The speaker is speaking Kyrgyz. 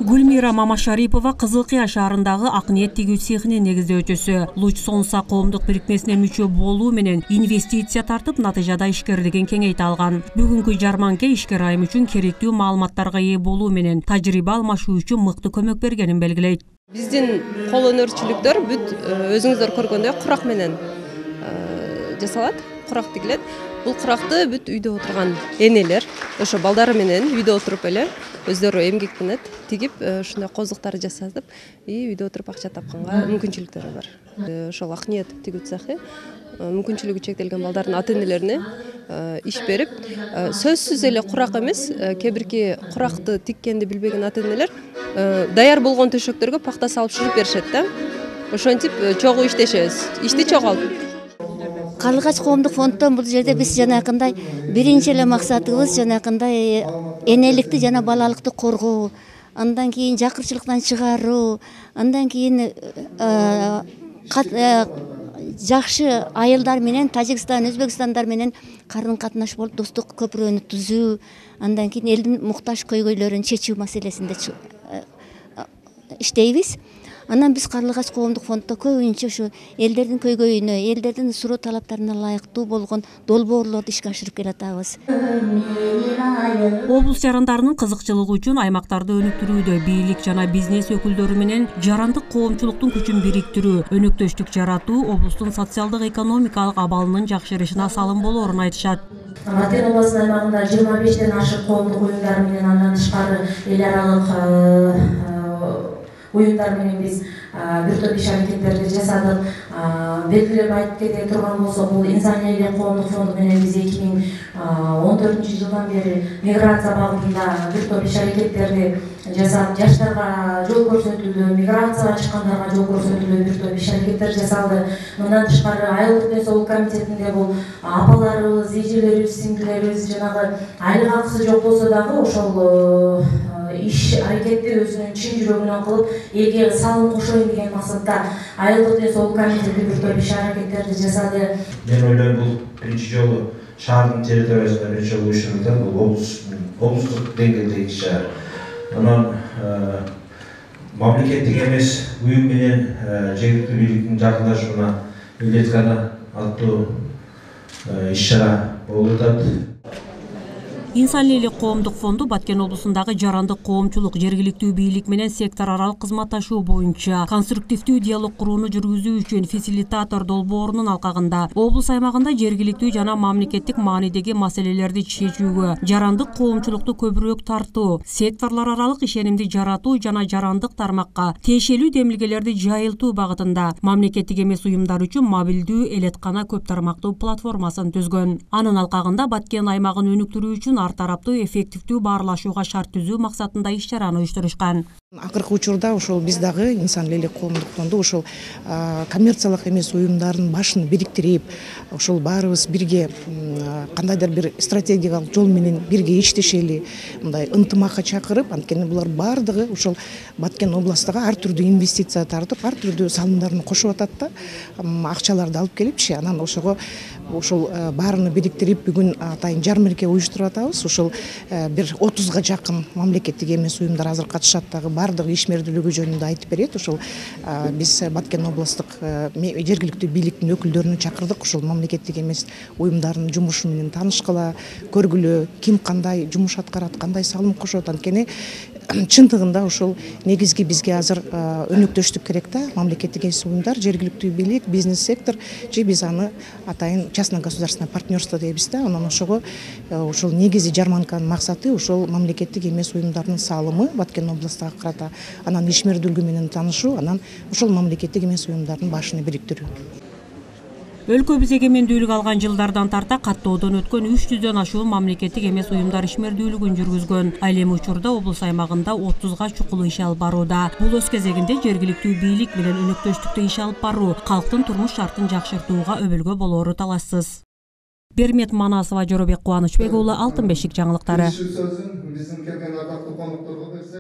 Гүлмира Мамашарипова Кызыл Кыя шаарындагы Акниет тигүү цехинин негиздөөчүсү. Луч Сонса коомдук бирикмесине мүчө болуу менен инвестиция тартып, натыйжада ишкерлигин кеңейте алган. Бүгүнкү жарманка ишкер айым үчүн керектүү маалыматтарга ээ болуу менен тажрыйба алмашуу үчүн мыкты көмөк бергенин белгилейт. Биздин кол өнөрчүлүктөр бүт өзүңүздөр көргөндөй курак менен жасалат. Курак тигилет. Бул куракты бүт үйдө отурган энелер, ошо балдары менен үйдө отуруп эле өздөрү эмгектенет, тигип, ушундай козуктарды жасатып, үйдө отуруп акча тапканга мүмкүнчүлүктөрү бар. Ошол Акниет тигүү цехи мүмкүнчүлүгү чектелген балдардын ата-энелерине иш берип, сөзсүз эле курак эмес, кээ бирки куракты тиккенди билбеген ата-энелер даяр болгон төшөктөргө пахта салып шуруп беришет да. Ошентип чогуу иштешебиз. Ишти чогуу алып. Карлыгач коомдук фонддон бул жерде биз жанакындай биринчи эле максатыбыз жанакындай энеликти жана балалыкты коргоо, андан кийин жакырчылыктан чыгаруу, андан кийин жакшы айылдар менен Тажикстан, Өзбекстандар менен карын катнаш болуп достук көпүрөнү түзүү, андан кийин элдин муктаж көйгөйлөрүн чечүү маселесинде иштейбиз. Анан биз Карлыгач коомдук фонддо көбүнчө ушу элдердин көйгөйүнө, элдердин суроо талаптарына ылайыктуу болгон долбоорлорду ишке ашырып келатабыз. Облус жарандарынын кызыкчылыгы үчүн аймактарды өнүктүрүүдө бийлик жана бизнес өкүлдөрү менен жарандык коомчулуктун күчүн бириктирүү, өнөктөштүк жаратуу облустун социалдык экономикалык абалынын жакшырышына салым болоорун айтышат. Баткен областынын аймагында 25ден ашык коомдук уюмдар менен андан тышкары эл аралык уюмдар менен биз бир топ иш аракеттерди жасадык. Белгилеп айтып кете турган болсок, бул Инсаниялык коомдук фонду менен биз 2014-жылдан бери миграция багытында бир топ иш аракеттерди жасап, жаштарга жол көрсөтүлдү, миграцияга чыккандарга жол көрсөтүлдү, бир топ иш аракеттер жасалды. Мындан тышкары айылдык ден соолук комитетинде бул апаларыбыз, эжелерибиз, сиңдилерибиз жанагы айлык акысы жок болсо дагы ошол иш аракетти өзүнүн чын жүрөгүнөн кылып, элге салым кошоюн деген максатта айылдык ден соолук комитети бир топ иш аракеттерди жасады. Мен ойлойм, бул биринчи жолу шаардын территориясында биринчи жолу уюштурулган, бул облустук деңгээлдеги иш-чара. Анан мамлекеттик эмес уюм менен жергиликтүү бийликтин жакындашууна илетканы аттуу иш-чара болуп атат. Инсаниялык коомдук фонду Баткен облусундагы жарандык коомчулук, жергиликтүү бийлик менен сектор аралык кызматташуу боюнча конструктивдүү диалог курууну жүргүзүү үчүн фасилитатор долбоорунун алкагында облус аймагында жергиликтүү жана мамлекеттик маанидеги маселелерди чечүүгө, жарандык коомчулукту көбүрөөк тартуу, секторлор аралык ишенимди жаратуу жана жарандык тармакка тиешелүү демилгелерди жайылтуу багытында мамлекеттик эмес уюмдар үчүн мобилдүү элеткана көп тармактуу платформасын түзгөн. Анын алкагында Баткен аймагын өнүктүрүү үчүн ар тараптуу эффективдүү баарлашууга шарт түзүү максатында иш-чараны уюштурушкан. Акыркы учурда ошол биз дагы Инсаниялык коомдук фонду ошол коммерциялык эмес уюмдардын башын бириктирип, ошол баарыбыз бирге кандайдыр бир стратегиялык жол менен бирге иштешели, мындай ынтымакка чакырып, анткени булар баардыгы ошол Баткен областыга ар түрдүү инвестиция тартып, ар түрдүү салымдарын кошуп атат да, акчаларды алып келипчи, анан ошого ошол баарыны бириктирип бүгүн атайын жармерке уюштуруп атабыз. Ошол бир 30га жакын мамлекеттик эмес уюмдар азыр катышат дагы, баардыгы ишмердүүлүгү жөнүндө айтып берет. Ошол биз Баткен областык жергиликтүү бийликтин өкүлдөрүнү чакырдык, ошол мамлекеттик эмес уюмдардын жумушу менен таанышкыла, көргүлө, ким кандай жумуш аткарат, кандай салым кошот. Анткени чындыгында ошол негизги бизге азыр өнөктөштүк керек да, мамлекеттик эмес уюмдар, жергиликтүү бийлик, бизнес сектор, же биз аны атайын частно-государственное партнерство дейбиз да. Анан ошого ошол негизи жарманканын максаты ошол мамлекеттик эмес уюмдардын салымы Баткен областыга карата, анан ишмердүүлүгү менен таанышуу, анан ошол мамлекеттик эмес уюмдардын башын бириктирүү. Өлкөбүз эгемендүүлүк алган жылдардан тарта каттоодон өткөн 300дөн ашуун мамлекеттик эмес уюмдар ишмердүүлүгүн жүргүзгөн. Ал эми учурда облус аймагында 30га чукул иш алып барууда. Бул өз кезегинде жергиликтүү бийлик менен өнөктөштүктө иш алып баруу, калктын турмуш шартын жакшыртууга өбөлгө болоору талашсыз. Бермет Манасова, Жоробек Кубанычбек уулу, Алтын бешик жаңылыктары.